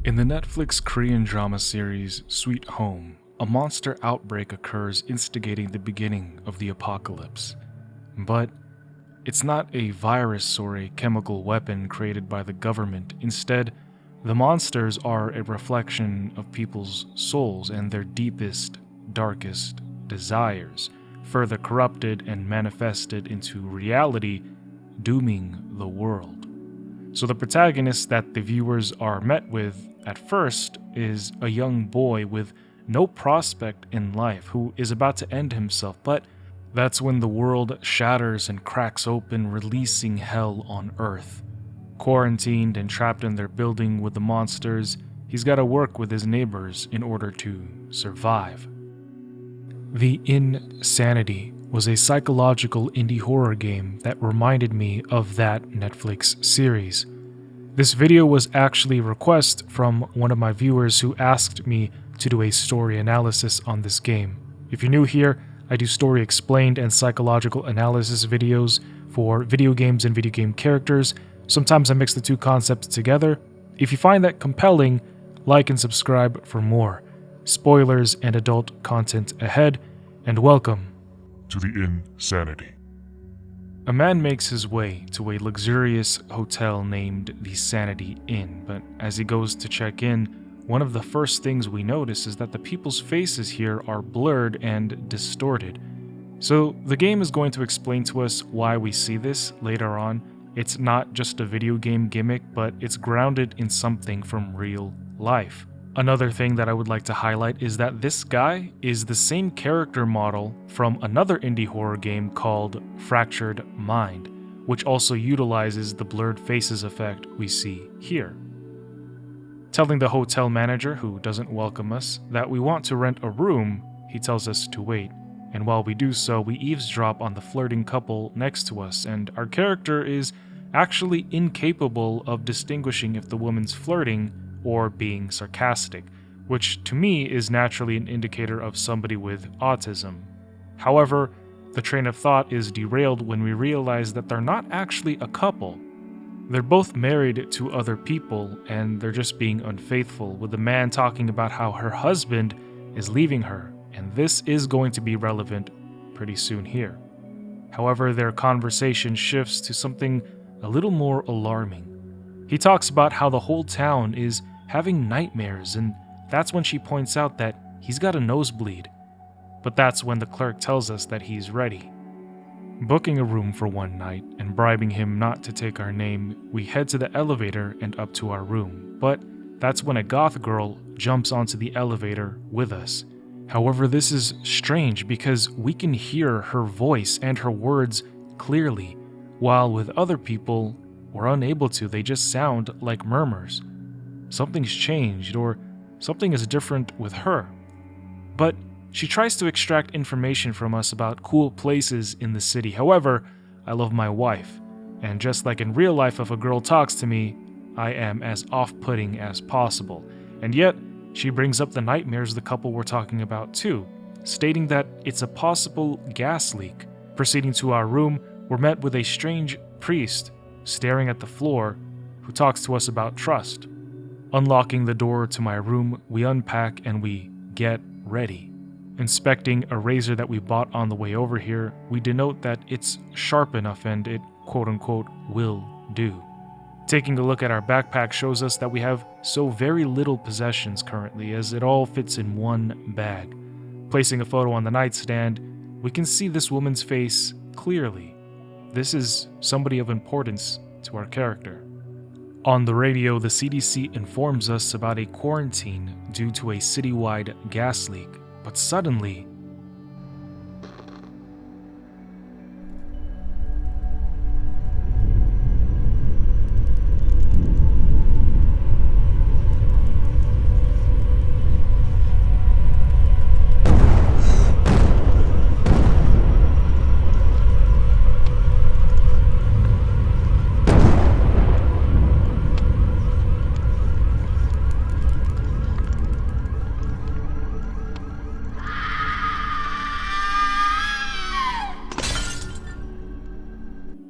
In the Netflix Korean drama series Sweet Home, a monster outbreak occurs instigating the beginning of the apocalypse. But it's not a virus or a chemical weapon created by the government. Instead, the monsters are a reflection of people's souls and their deepest, darkest desires, further corrupted and manifested into reality, dooming the world. So the protagonist that the viewers are met with at first is a young boy with no prospect in life who is about to end himself, but that's when the world shatters and cracks open, releasing hell on Earth. Quarantined and trapped in their building with the monsters, he's got to work with his neighbors in order to survive. The Insanity was a psychological indie horror game that reminded me of that Netflix series. This video was actually a request from one of my viewers who asked me to do a story analysis on this game. If you're new here, I do story explained and psychological analysis videos for video games and video game characters. Sometimes I mix the two concepts together. If you find that compelling, like and subscribe for more. Spoilers and adult content ahead, and welcome to the Insanity. A man makes his way to a luxurious hotel named the Sanity Inn, but as he goes to check in, one of the first things we notice is that the people's faces here are blurred and distorted. So the game is going to explain to us why we see this later on. It's not just a video game gimmick, but it's grounded in something from real life. Another thing that I would like to highlight is that this guy is the same character model from another indie horror game called Fractured Mind, which also utilizes the blurred faces effect we see here. Telling the hotel manager, who doesn't welcome us, that we want to rent a room, he tells us to wait, and while we do so, we eavesdrop on the flirting couple next to us, and our character is actually incapable of distinguishing if the woman's flirting or being sarcastic, which to me is naturally an indicator of somebody with autism. However, the train of thought is derailed when we realize that they're not actually a couple. They're both married to other people, and they're just being unfaithful, with the man talking about how her husband is leaving her, and this is going to be relevant pretty soon here. However, their conversation shifts to something a little more alarming. He talks about how the whole town is having nightmares, and that's when she points out that he's got a nosebleed. But that's when the clerk tells us that he's ready. Booking a room for one night and bribing him not to take our name, we head to the elevator and up to our room. But that's when a goth girl jumps onto the elevator with us. However, this is strange because we can hear her voice and her words clearly, while with other people, we're unable to. They just sound like murmurs. Something's changed, or something is different with her. But she tries to extract information from us about cool places in the city. However, I love my wife, and just like in real life, if a girl talks to me, I am as off-putting as possible. And yet, she brings up the nightmares the couple were talking about too, stating that it's a possible gas leak. Proceeding to our room, we're met with a strange priest staring at the floor, who talks to us about trust. Unlocking the door to my room, we unpack and we get ready. Inspecting a razor that we bought on the way over here, we denote that it's sharp enough and it quote-unquote will do. Taking a look at our backpack shows us that we have so very little possessions currently, as it all fits in one bag. Placing a photo on the nightstand, we can see this woman's face clearly. This is somebody of importance to our character. On the radio, the CDC informs us about a quarantine due to a citywide gas leak, but suddenly,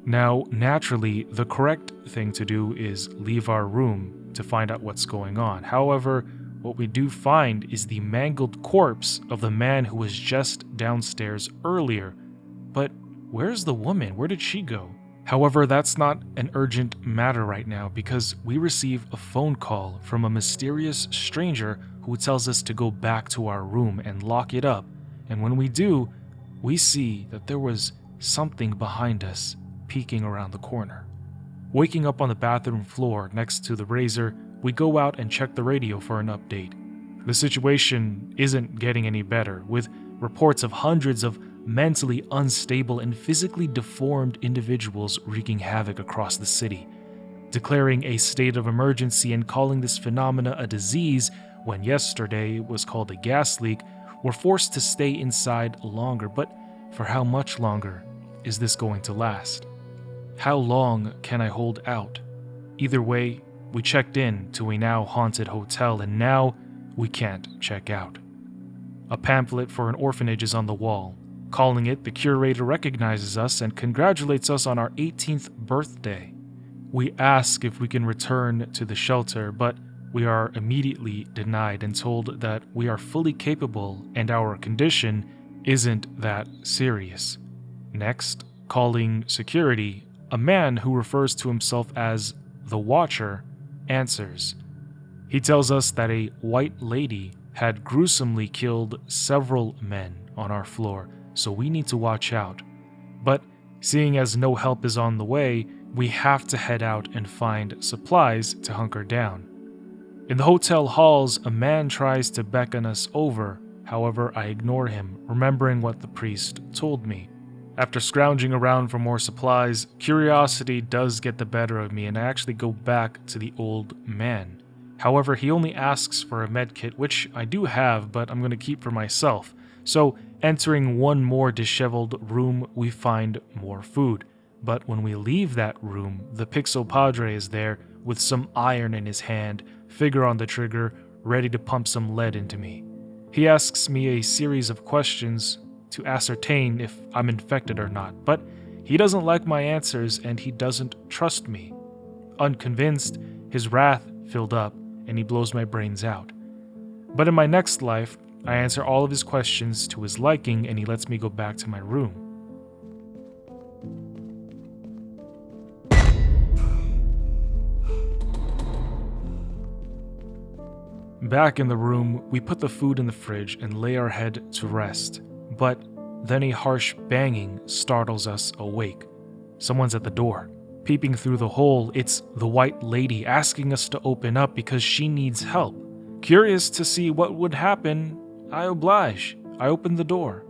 Now, naturally, the correct thing to do is leave our room to find out what's going on. However, what we do find is the mangled corpse of the man who was just downstairs earlier. But where's the woman? Where did she go? However, that's not an urgent matter right now because we receive a phone call from a mysterious stranger who tells us to go back to our room and lock it up. And when we do, we see that there was something behind us peeking around the corner. Waking up on the bathroom floor next to the razor, we go out and check the radio for an update. The situation isn't getting any better, with reports of hundreds of mentally unstable and physically deformed individuals wreaking havoc across the city. Declaring a state of emergency and calling this phenomena a disease when yesterday it was called a gas leak, we're forced to stay inside longer. But for how much longer is this going to last? How long can I hold out? Either way, we checked in to a now haunted hotel and now we can't check out. A pamphlet for an orphanage is on the wall. Calling it, the curator recognizes us and congratulates us on our 18th birthday. We ask if we can return to the shelter, but we are immediately denied and told that we are fully capable and our condition isn't that serious. Next, calling security, a man who refers to himself as the Watcher answers. He tells us that a white lady had gruesomely killed several men on our floor, so we need to watch out. But seeing as no help is on the way, we have to head out and find supplies to hunker down. In the hotel halls, a man tries to beckon us over. However, I ignore him, remembering what the priest told me. After scrounging around for more supplies, curiosity does get the better of me and I actually go back to the old man. However, he only asks for a medkit, which I do have, but I'm going to keep for myself. So, entering one more disheveled room, we find more food. But when we leave that room, the Pixel Padre is there with some iron in his hand, finger on the trigger, ready to pump some lead into me. He asks me a series of questions to ascertain if I'm infected or not, but he doesn't like my answers and he doesn't trust me. Unconvinced, his wrath filled up and he blows my brains out. But in my next life, I answer all of his questions to his liking and he lets me go back to my room. Back in the room, we put the food in the fridge and lay our head to rest. But then a harsh banging startles us awake. Someone's at the door. Peeping through the hole, it's the white lady asking us to open up because she needs help. Curious to see what would happen, I oblige. I open the door.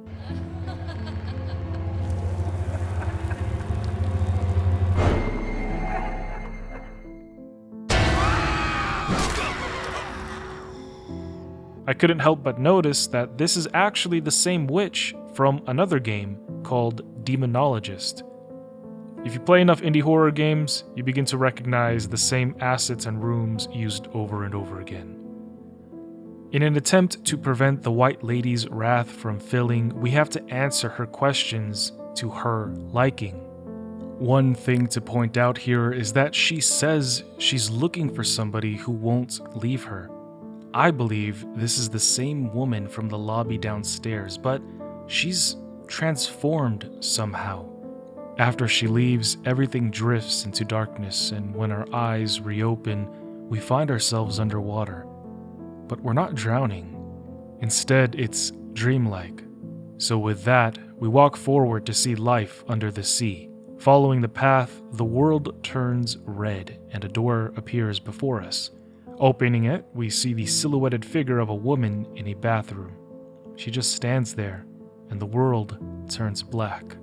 I couldn't help but notice that this is actually the same witch from another game called Demonologist. If you play enough indie horror games, you begin to recognize the same assets and rooms used over and over again. In an attempt to prevent the White Lady's wrath from filling, we have to answer her questions to her liking. One thing to point out here is that she says she's looking for somebody who won't leave her. I believe this is the same woman from the lobby downstairs, but she's transformed somehow. After she leaves, everything drifts into darkness, and when our eyes reopen, we find ourselves underwater. But we're not drowning. Instead, it's dreamlike. So with that, we walk forward to see life under the sea. Following the path, the world turns red, and a door appears before us. Opening it, we see the silhouetted figure of a woman in a bathroom. She just stands there, and the world turns black.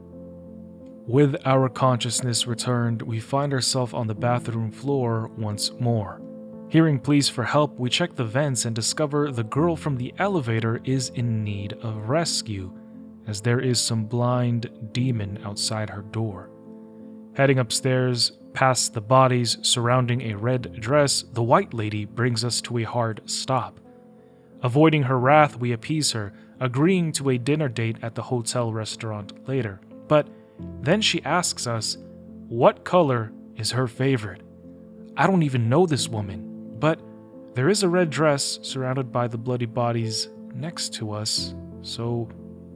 With our consciousness returned, we find ourselves on the bathroom floor once more. Hearing pleas for help, we check the vents and discover the girl from the elevator is in need of rescue, as there is some blind demon outside her door. Heading upstairs, past the bodies surrounding a red dress, the White Lady brings us to a hard stop. Avoiding her wrath, we appease her, agreeing to a dinner date at the hotel restaurant later. But then she asks us, what color is her favorite. I don't even know this woman, but there is a red dress surrounded by the bloody bodies next to us, so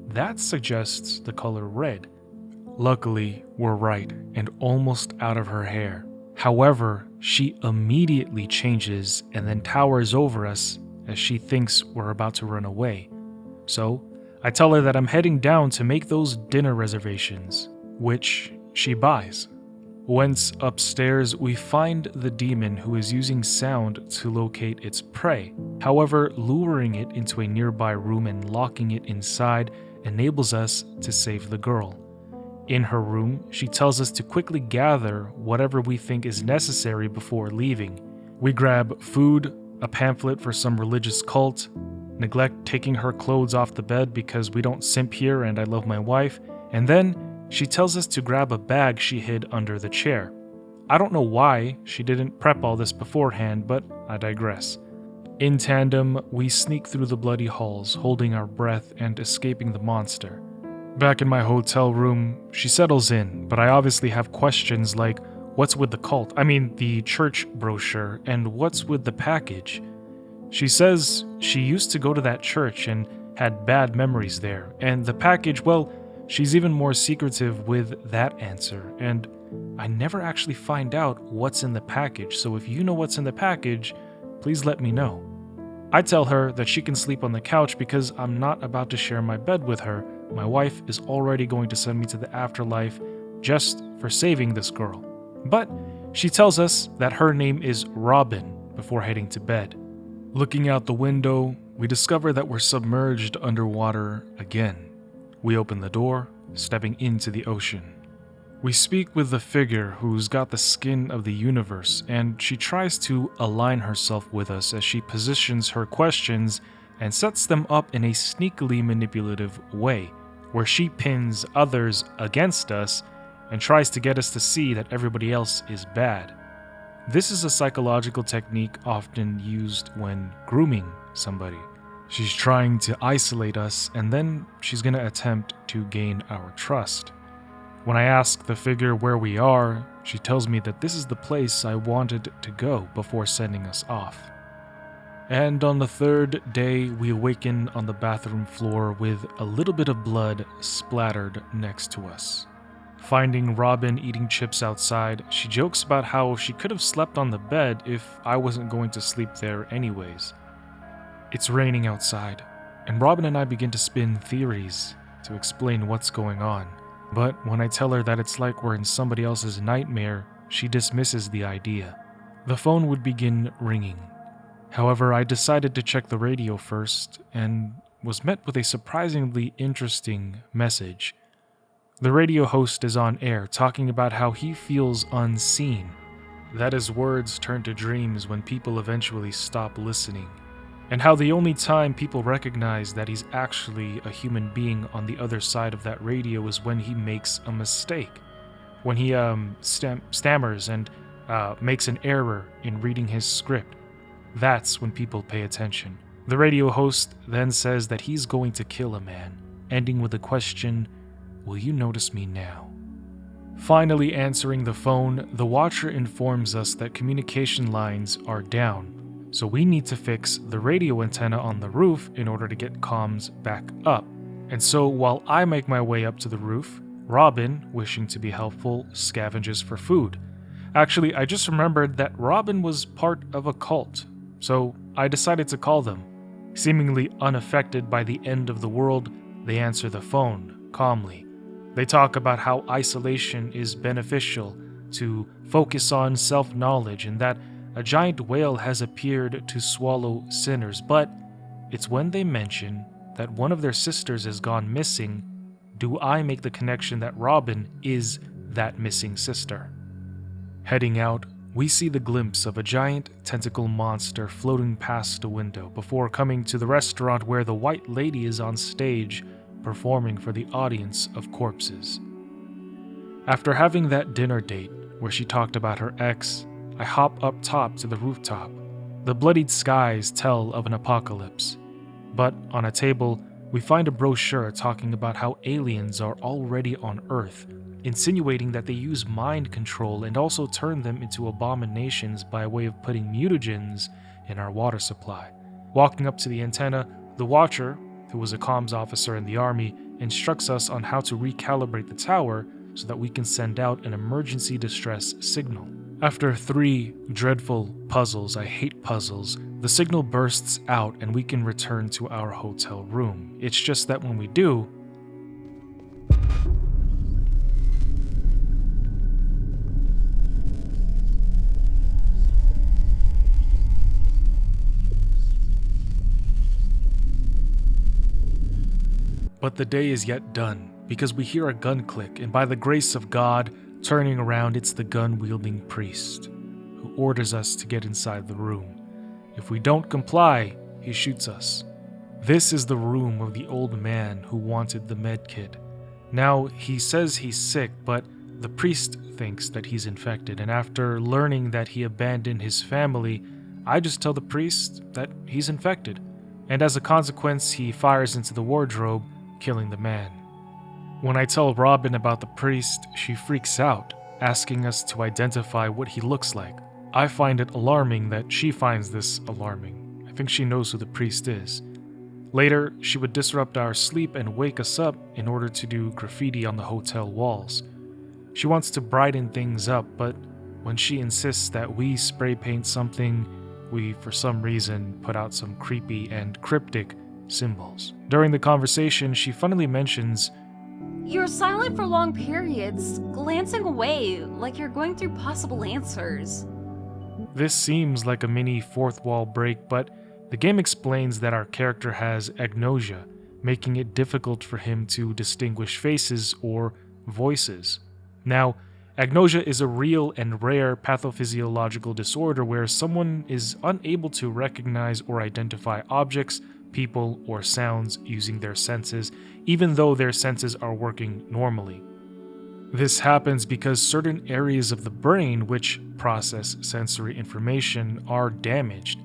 that suggests the color red. Luckily, we're right and almost out of her hair. However, she immediately changes and then towers over us as she thinks we're about to run away. So, I tell her that I'm heading down to make those dinner reservations, which she buys. Once upstairs, we find the demon who is using sound to locate its prey. However, luring it into a nearby room and locking it inside enables us to save the girl. In her room, she tells us to quickly gather whatever we think is necessary before leaving. We grab food, a pamphlet for some religious cult, neglect taking her clothes off the bed because we don't simp here and I love my wife, and then she tells us to grab a bag she hid under the chair. I don't know why she didn't prep all this beforehand, but I digress. In tandem, we sneak through the bloody halls, holding our breath and escaping the monster. Back in my hotel room, she settles in, but I obviously have questions like, what's with the cult? The church brochure, and what's with the package? She says she used to go to that church and had bad memories there, and the package, well, she's even more secretive with that answer, and I never actually find out what's in the package, so if you know what's in the package, please let me know. I tell her that she can sleep on the couch because I'm not about to share my bed with her. My wife is already going to send me to the afterlife just for saving this girl. But she tells us that her name is Robin before heading to bed. Looking out the window, we discover that we're submerged underwater again. We open the door, stepping into the ocean. We speak with the figure who's got the skin of the universe, and she tries to align herself with us as she positions her questions and sets them up in a sneakily manipulative way, where she pins others against us and tries to get us to see that everybody else is bad. This is a psychological technique often used when grooming somebody. She's trying to isolate us, and then she's going to attempt to gain our trust. When I ask the figure where we are, she tells me that this is the place I wanted to go before sending us off. And on the third day, we awaken on the bathroom floor with a little bit of blood splattered next to us. Finding Robin eating chips outside, she jokes about how she could have slept on the bed if I wasn't going to sleep there anyways. It's raining outside, and Robin and I begin to spin theories to explain what's going on. But when I tell her that it's like we're in somebody else's nightmare, she dismisses the idea. The phone would begin ringing. However, I decided to check the radio first and was met with a surprisingly interesting message. The radio host is on air talking about how he feels unseen, that his words turn to dreams when people eventually stop listening, and how the only time people recognize that he's actually a human being on the other side of that radio is when he makes a mistake, when he stammers and makes an error in reading his script. That's when people pay attention. The radio host then says that he's going to kill a man, ending with the question, "Will you notice me now?" Finally answering the phone, the watcher informs us that communication lines are down, so we need to fix the radio antenna on the roof in order to get comms back up. And so while I make my way up to the roof, Robin, wishing to be helpful, scavenges for food. Actually, I just remembered that Robin was part of a cult, so I decided to call them. Seemingly unaffected by the end of the world, they answer the phone calmly. They talk about how isolation is beneficial, to focus on self-knowledge, and that a giant whale has appeared to swallow sinners, but it's when they mention that one of their sisters has gone missing, do I make the connection that Robin is that missing sister. Heading out, we see the glimpse of a giant tentacle monster floating past a window before coming to the restaurant where the white lady is on stage performing for the audience of corpses. After having that dinner date where she talked about her ex, I hop up top to the rooftop. The bloodied skies tell of an apocalypse, but on a table, We find a brochure talking about how aliens are already on Earth, insinuating that they use mind control and also turn them into abominations by way of putting mutagens in our water supply. Walking up to the antenna, the Watcher, who was a comms officer in the army, instructs us on how to recalibrate the tower so that we can send out an emergency distress signal. After 3 dreadful puzzles, I hate puzzles, the signal bursts out and we can return to our hotel room. It's just that when we do, but the day is yet done, because we hear a gun click, and by the grace of God, turning around, it's the gun-wielding priest, who orders us to get inside the room. If we don't comply, he shoots us. This is the room of the old man who wanted the medkit. Now, he says he's sick, but the priest thinks that he's infected, and after learning that he abandoned his family, I just tell the priest that he's infected, and as a consequence, he fires into the wardrobe, killing the man. When I tell Robin about the priest, she freaks out, asking us to identify what he looks like. I find it alarming that she finds this alarming. I think she knows who the priest is. Later, she would disrupt our sleep and wake us up in order to do graffiti on the hotel walls. She wants to brighten things up, but when she insists that we spray paint something, we, for some reason, put out some creepy and cryptic symbols. During the conversation, she funnily mentions, "You're silent for long periods, glancing away like you're going through possible answers." This seems like a mini fourth wall break, but the game explains that our character has agnosia, making it difficult for him to distinguish faces or voices. Now, agnosia is a real and rare pathophysiological disorder where someone is unable to recognize or identify objects, people, or sounds using their senses, even though their senses are working normally. This happens because certain areas of the brain which process sensory information are damaged.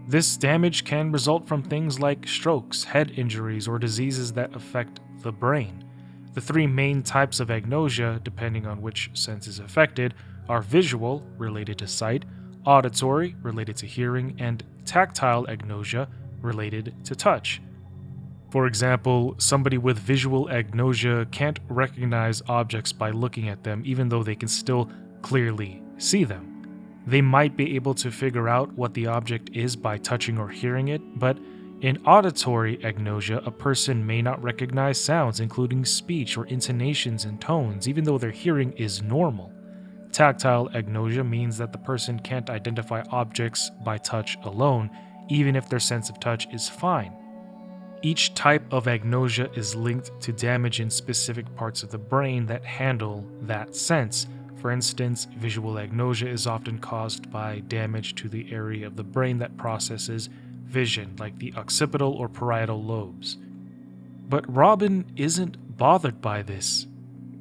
This damage can result from things like strokes, head injuries, or diseases that affect the brain. The 3 main types of agnosia, depending on which sense is affected, are visual, related to sight, auditory, related to hearing, and tactile agnosia, related to touch. For example, somebody with visual agnosia can't recognize objects by looking at them, even though they can still clearly see them. They might be able to figure out what the object is by touching or hearing it, but in auditory agnosia, a person may not recognize sounds, including speech or intonations and tones, even though their hearing is normal. Tactile agnosia means that the person can't identify objects by touch alone, even if their sense of touch is fine. Each type of agnosia is linked to damage in specific parts of the brain that handle that sense. For instance, visual agnosia is often caused by damage to the area of the brain that processes vision, like the occipital or parietal lobes. But Robin isn't bothered by this,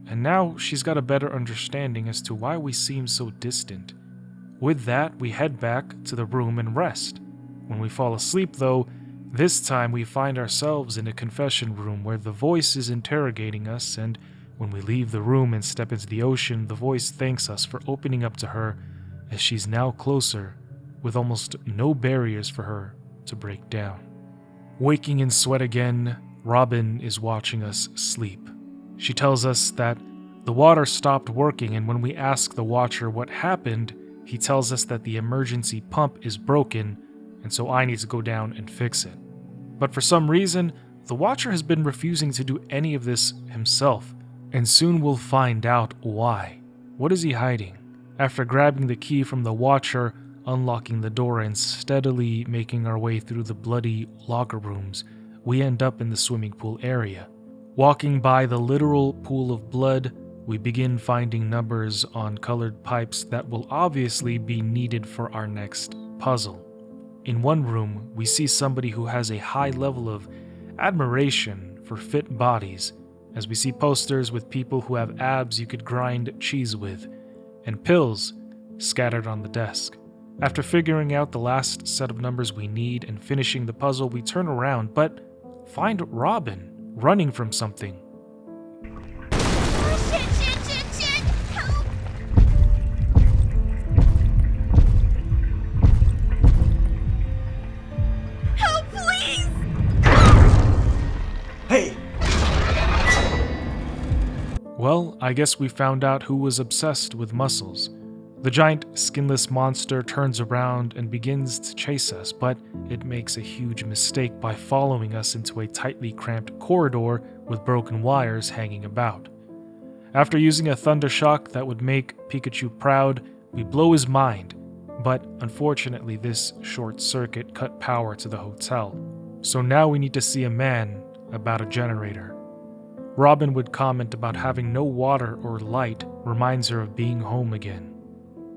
and now she's got a better understanding as to why we seem so distant. With that, we head back to the room and rest. When we fall asleep, though, this time we find ourselves in a confession room where the voice is interrogating us, and when we leave the room and step into the ocean, the voice thanks us for opening up to her, as she's now closer, with almost no barriers for her to break down. Waking in sweat again, Robin is watching us sleep. She tells us that the water stopped working, and when we ask the Watcher what happened, he tells us that the emergency pump is broken, and so I need to go down and fix it. But for some reason, the Watcher has been refusing to do any of this himself, and soon we'll find out why. What is he hiding? After grabbing the key from the Watcher, unlocking the door, and steadily making our way through the bloody locker rooms, we end up in the swimming pool area. Walking by the literal pool of blood, we begin finding numbers on colored pipes that will obviously be needed for our next puzzle. In one room, we see somebody who has a high level of admiration for fit bodies, as we see posters with people who have abs you could grind cheese with, and pills scattered on the desk. After figuring out the last set of numbers we need and finishing the puzzle, we turn around, but find Robin running from something. Oh, shit! Help! Help, please! Hey! Well, I guess we found out who was obsessed with muscles. The giant skinless monster turns around and begins to chase us, but it makes a huge mistake by following us into a tightly cramped corridor with broken wires hanging about. After using a thunder shock that would make Pikachu proud, we blow his mind, but unfortunately this short circuit cut power to the hotel. So now we need to see a man about a generator. Robin would comment about having no water or light reminds her of being home again.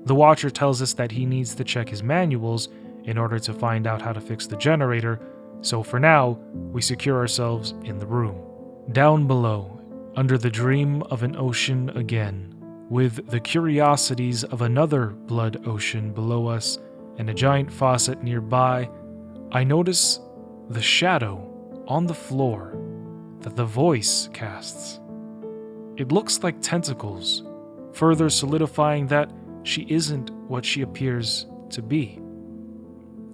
The Watcher tells us that he needs to check his manuals in order to find out how to fix the generator, so for now, we secure ourselves in the room. Down below, under the dream of an ocean again, with the curiosities of another blood ocean below us and a giant faucet nearby, I notice the shadow on the floor that the voice casts. It looks like tentacles, further solidifying that she isn't what she appears to be.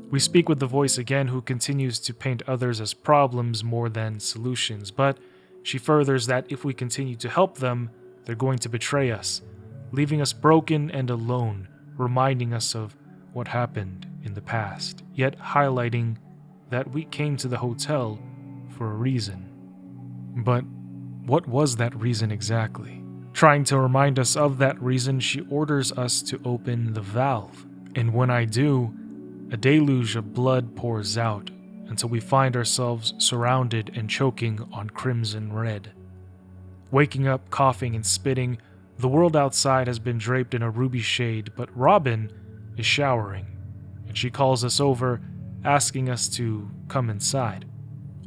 We speak with the voice again, who continues to paint others as problems more than solutions, but she furthers that if we continue to help them, they're going to betray us, leaving us broken and alone, reminding us of what happened in the past, yet highlighting that we came to the hotel for a reason. But what was that reason exactly? Trying to remind us of that reason, she orders us to open the valve, and when I do, a deluge of blood pours out until we find ourselves surrounded and choking on crimson red. Waking up, coughing and spitting, the world outside has been draped in a ruby shade, but Robin is showering, and she calls us over, asking us to come inside.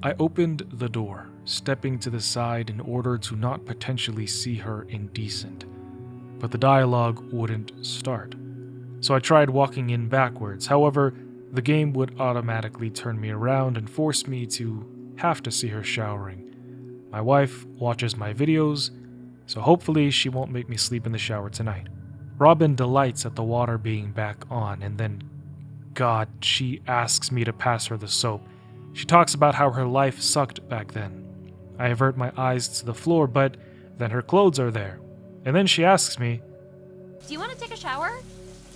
I opened the door, stepping to the side in order to not potentially see her indecent, but the dialogue wouldn't start. So I tried walking in backwards. However, the game would automatically turn me around and force me to have to see her showering. My wife watches my videos, so hopefully she won't make me sleep in the shower tonight. Robin delights at the water being back on, and then, God, she asks me to pass her the soap. She talks about how her life sucked back then. I avert my eyes to the floor, but then her clothes are there. And then she asks me, Do you want to take a shower?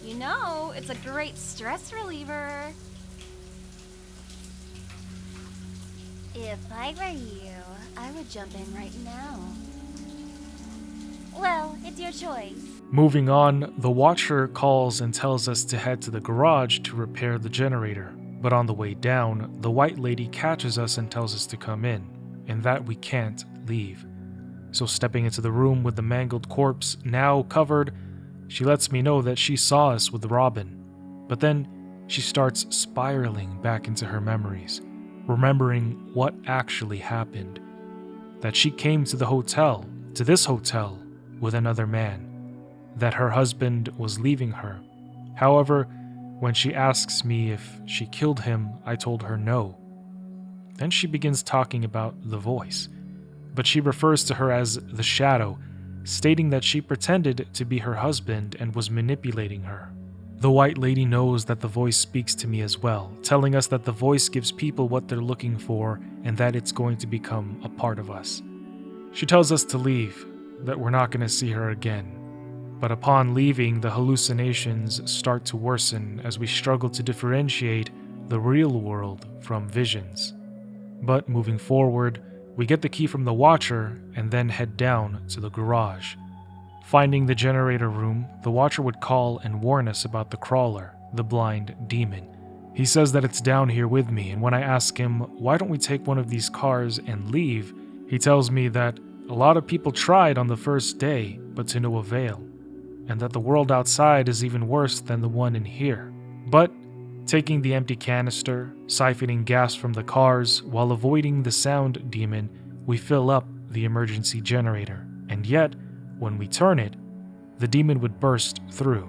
You know, it's a great stress reliever. If I were you, I would jump in right now. Well, it's your choice. Moving on, the Watcher calls and tells us to head to the garage to repair the generator. But on the way down, the White Lady catches us and tells us to come in, and that we can't leave. So stepping into the room with the mangled corpse now covered, she lets me know that she saw us with Robin. But then she starts spiraling back into her memories, remembering what actually happened. That she came to this hotel, with another man. That her husband was leaving her. However, when she asks me if she killed him, I told her no. Then she begins talking about the voice, but she refers to her as the shadow, stating that she pretended to be her husband and was manipulating her. The White Lady knows that the voice speaks to me as well, telling us that the voice gives people what they're looking for and that it's going to become a part of us. She tells us to leave, that we're not going to see her again. But upon leaving, the hallucinations start to worsen as we struggle to differentiate the real world from visions. But moving forward, we get the key from the Watcher and then head down to the garage. Finding the generator room, the Watcher would call and warn us about the Crawler, the blind demon. He says that it's down here with me, and when I ask him, why don't we take one of these cars and leave, he tells me that a lot of people tried on the first day, but to no avail, and that the world outside is even worse than the one in here. But taking the empty canister, siphoning gas from the cars, while avoiding the sound demon, we fill up the emergency generator, and yet, when we turn it, the demon would burst through.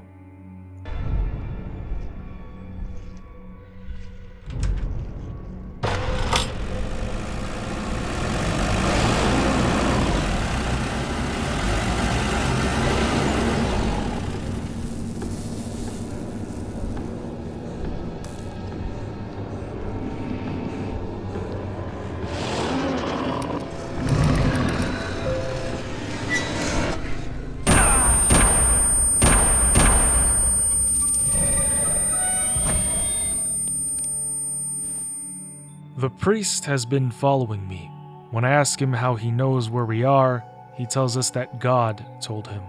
The priest has been following me. When I ask him how he knows where we are, he tells us that God told him.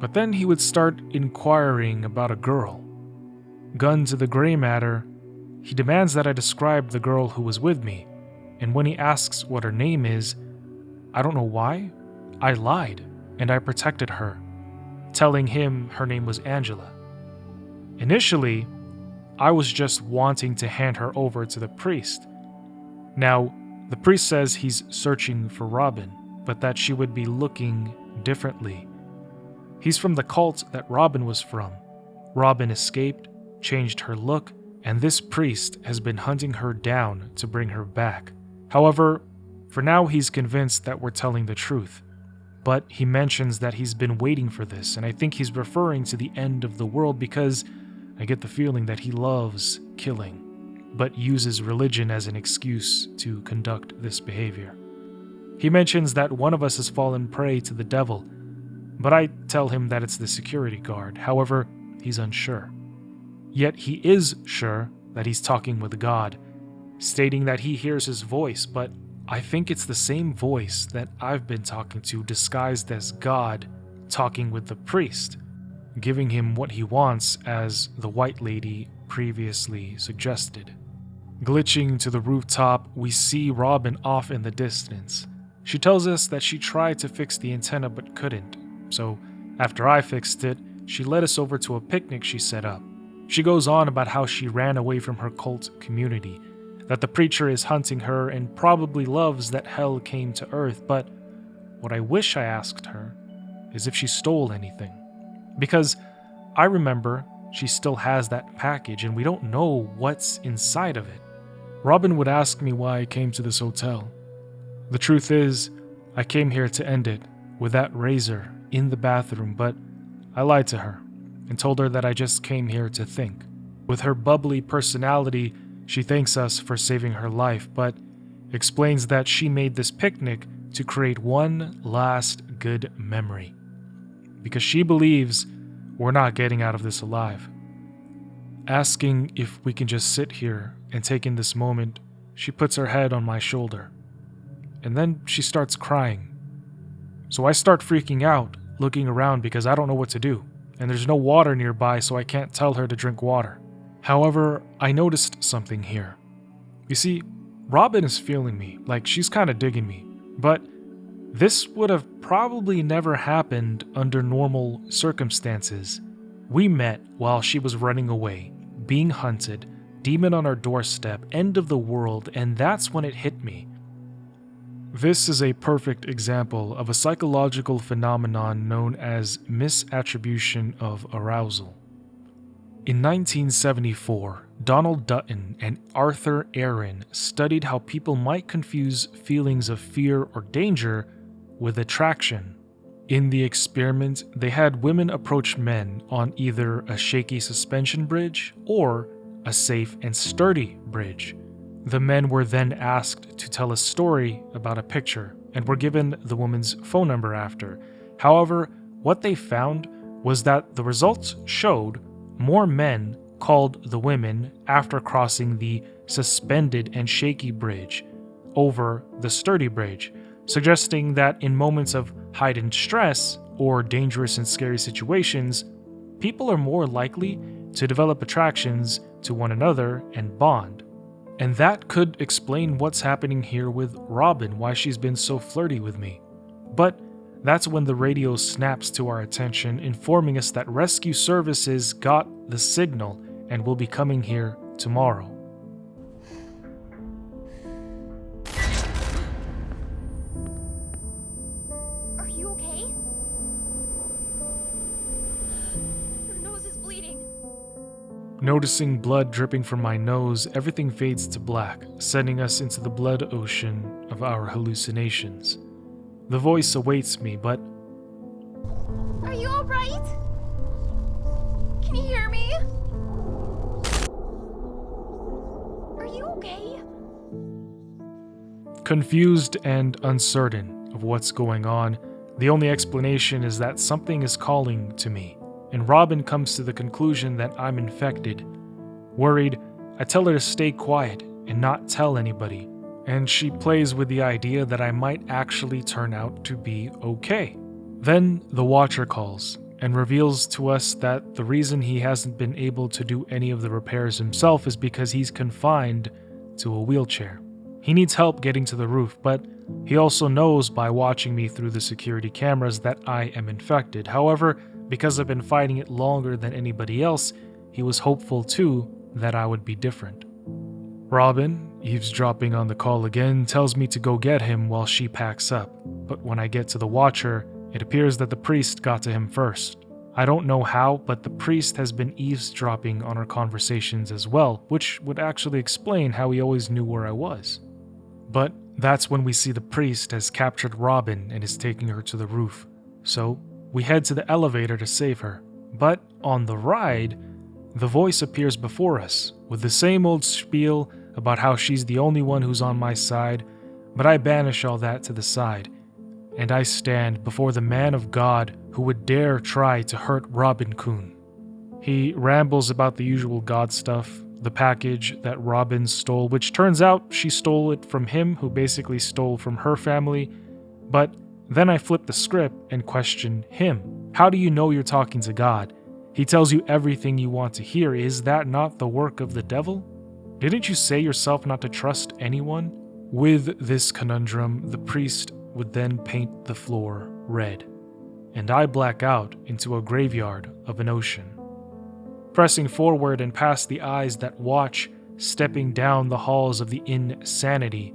But then he would start inquiring about a girl. Gun to the gray matter, he demands that I describe the girl who was with me, and when he asks what her name is, I don't know why, I lied, and I protected her, telling him her name was Angela. Initially, I was just wanting to hand her over to the priest. Now, the priest says he's searching for Robin, but that she would be looking differently. He's from the cult that Robin was from. Robin escaped, changed her look, and this priest has been hunting her down to bring her back. However, for now he's convinced that we're telling the truth. But he mentions that he's been waiting for this, and I think he's referring to the end of the world because I get the feeling that he loves killing, but uses religion as an excuse to conduct this behavior. He mentions that one of us has fallen prey to the devil, but I tell him that it's the security guard. However, he's unsure. Yet he is sure that he's talking with God, stating that he hears his voice, but I think it's the same voice that I've been talking to disguised as God talking with the priest, giving him what he wants as the white lady previously suggested. Glitching to the rooftop, we see Robin off in the distance. She tells us that she tried to fix the antenna but couldn't, so after I fixed it, she led us over to a picnic she set up. She goes on about how she ran away from her cult community, that the preacher is hunting her and probably loves that hell came to earth, but what I wish I asked her is if she stole anything. Because I remember she still has that package and we don't know what's inside of it. Robin would ask me why I came to this hotel. The truth is, I came here to end it with that razor in the bathroom, but I lied to her and told her that I just came here to think. With her bubbly personality, she thanks us for saving her life, but explains that she made this picnic to create one last good memory, because she believes we're not getting out of this alive. Asking if we can just sit here and take in this moment, she puts her head on my shoulder, and then she starts crying. So I start freaking out, looking around because I don't know what to do, and there's no water nearby, so I can't tell her to drink water. However, I noticed something here. You see, Robin is feeling me, like she's kind of digging me, but this would have probably never happened under normal circumstances. We met while she was running away, being hunted, demon on our doorstep, end of the world, and that's when it hit me. This is a perfect example of a psychological phenomenon known as misattribution of arousal. In 1974, Donald Dutton and Arthur Aaron studied how people might confuse feelings of fear or danger with attraction. In the experiment, they had women approach men on either a shaky suspension bridge or a safe and sturdy bridge. The men were then asked to tell a story about a picture and were given the woman's phone number after. However, what they found was that the results showed more men called the women after crossing the suspended and shaky bridge over the sturdy bridge, suggesting that in moments of heightened stress or dangerous and scary situations, people are more likely to develop attractions to one another and bond. And that could explain what's happening here with Robin, why she's been so flirty with me. But that's when the radio snaps to our attention, informing us that rescue services got the signal and will be coming here tomorrow. Are you okay? Your nose is bleeding. Noticing blood dripping from my nose, everything fades to black, sending us into the blood ocean of our hallucinations. The voice awaits me, but Are you alright? Can you hear me? Are you okay? confused and uncertain of what's going on, the only explanation is that something is calling to me, and Robin comes to the conclusion that I'm infected. Worried, I tell her to stay quiet and not tell anybody, and she plays with the idea that I might actually turn out to be okay. Then the Watcher calls and reveals to us that the reason he hasn't been able to do any of the repairs himself is because he's confined to a wheelchair. He needs help getting to the roof, but he also knows by watching me through the security cameras that I am infected. However, because I've been fighting it longer than anybody else, he was hopeful too that I would be different. Robin, eavesdropping on the call again, tells me to go get him while she packs up, but when I get to the Watcher, it appears that the priest got to him first. I don't know how, but the priest has been eavesdropping on our conversations as well, which would actually explain how he always knew where I was. But that's when we see the priest has captured Robin and is taking her to the roof. So we head to the elevator to save her. But on the ride, the voice appears before us with the same old spiel about how she's the only one who's on my side, but I banish all that to the side, and I stand before the man of God who would dare try to hurt Robin Kuhn. He rambles about the usual God stuff, the package that Robin stole, which turns out she stole it from him, who basically stole from her family, but then I flip the script and question him. How do you know you're talking to God? He tells you everything you want to hear. Is that not the work of the devil? Didn't you say yourself not to trust anyone? With this conundrum, the priest would then paint the floor red, and I black out into a graveyard of an ocean. Pressing forward and past the eyes that watch, stepping down the halls of the insanity,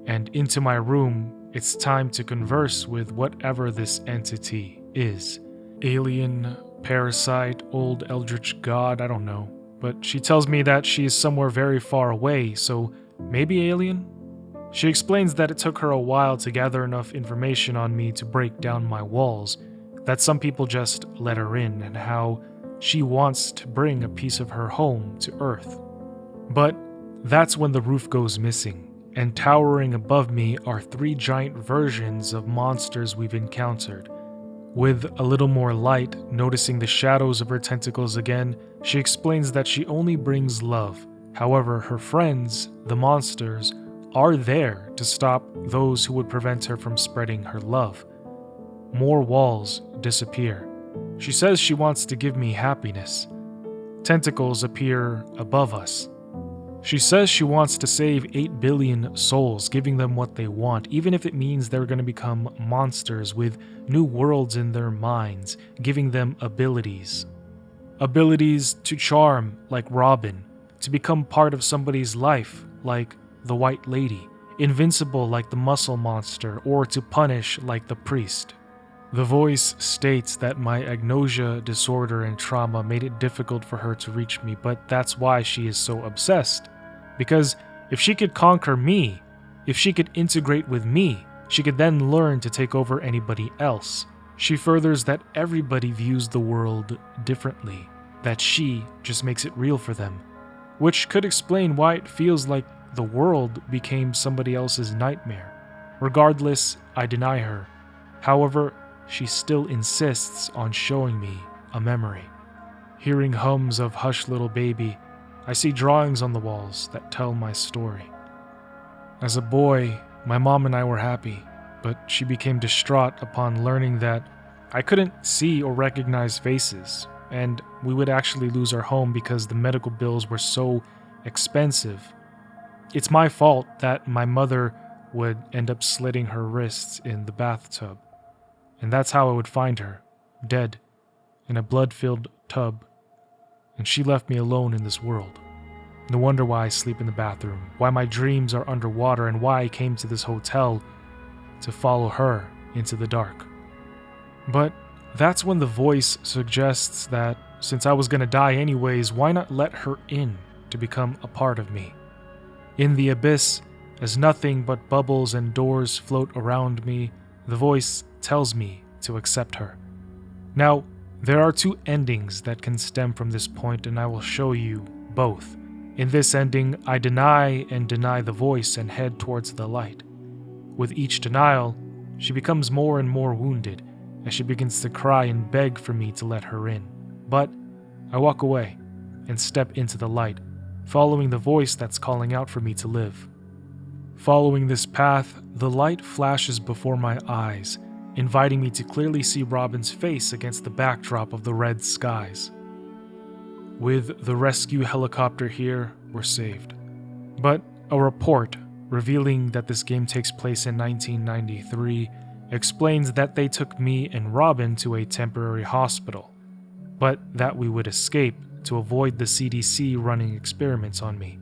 and into my room, it's time to converse with whatever this entity is. Alien, parasite, old eldritch god, I don't know. But she tells me that she is somewhere very far away, so maybe alien? She explains that it took her a while to gather enough information on me to break down my walls, that some people just let her in, and how she wants to bring a piece of her home to Earth. But that's when the roof goes missing, and towering above me are 3 giant versions of monsters we've encountered. With a little more light, noticing the shadows of her tentacles again, she explains that she only brings love. However, her friends, the monsters, are there to stop those who would prevent her from spreading her love. More walls disappear. She says she wants to give me happiness. Tentacles appear above us. She says she wants to save 8 billion souls, giving them what they want, even if it means they're going to become monsters with new worlds in their minds, giving them abilities. Abilities to charm, like Robin, to become part of somebody's life, like the White Lady, invincible like the Muscle Monster, or to punish like the priest. The voice states that my agnosia disorder and trauma made it difficult for her to reach me, but that's why she is so obsessed. Because if she could conquer me, if she could integrate with me, she could then learn to take over anybody else. She furthers that everybody views the world differently, that she just makes it real for them, which could explain why it feels like the world became somebody else's nightmare. Regardless, I deny her. However, she still insists on showing me a memory. Hearing hums of Hush Little Baby, I see drawings on the walls that tell my story. As a boy, my mom and I were happy, but she became distraught upon learning that I couldn't see or recognize faces, and we would actually lose our home because the medical bills were so expensive. It's my fault that my mother would end up slitting her wrists in the bathtub, and that's how I would find her, dead, in a blood-filled tub, and she left me alone in this world. No wonder why I sleep in the bathroom, why my dreams are underwater, and why I came to this hotel to follow her into the dark. But that's when the voice suggests that since I was gonna die anyways, why not let her in to become a part of me? In the abyss, as nothing but bubbles and doors float around me, the voice tells me to accept her. Now, there are 2 endings that can stem from this point, and I will show you both. In this ending, I deny the voice and head towards the light. With each denial, she becomes more and more wounded as she begins to cry and beg for me to let her in. But I walk away and step into the light, following the voice that's calling out for me to live. Following this path, the light flashes before my eyes, inviting me to clearly see Robin's face against the backdrop of the red skies. With the rescue helicopter here, we're saved. But a report revealing that this game takes place in 1993 explains that they took me and Robin to a temporary hospital, but that we would escape to avoid the CDC running experiments on me.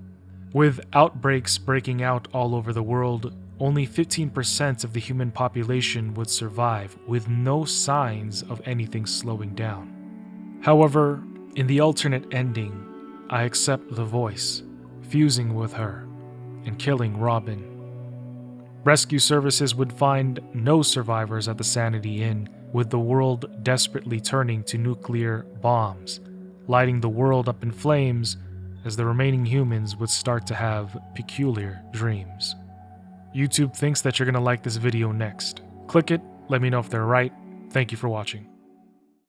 With outbreaks breaking out all over the world, only 15% of the human population would survive, with no signs of anything slowing down. However, in the alternate ending, I accept the voice, fusing with her, and killing Robin. Rescue services would find no survivors at the Sanity Inn, with the world desperately turning to nuclear bombs, lighting the world up in flames as the remaining humans would start to have peculiar dreams. YouTube thinks that you're going to like this video next. Click it, let me know if they're right. Thank you for watching.